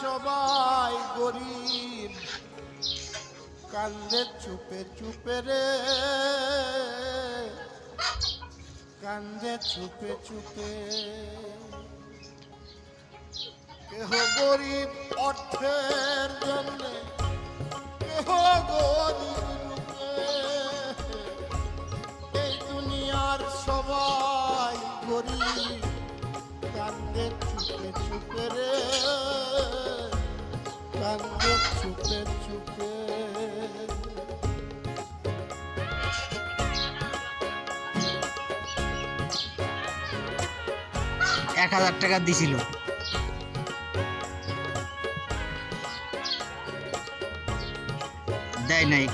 সবাই গরিব, কান্দে চুপে চুপে রে, কান্দে চুপে চুপে। কেহ গরিব অর্থের জন্য, কেহ গরিব রূপে, এই দুনিয়ার সবাই গরিব, কান্দে চুপে চুপে রে, কান্দে চুপে চুপে। 1000 টাকা দিছিল, দেয় নাই।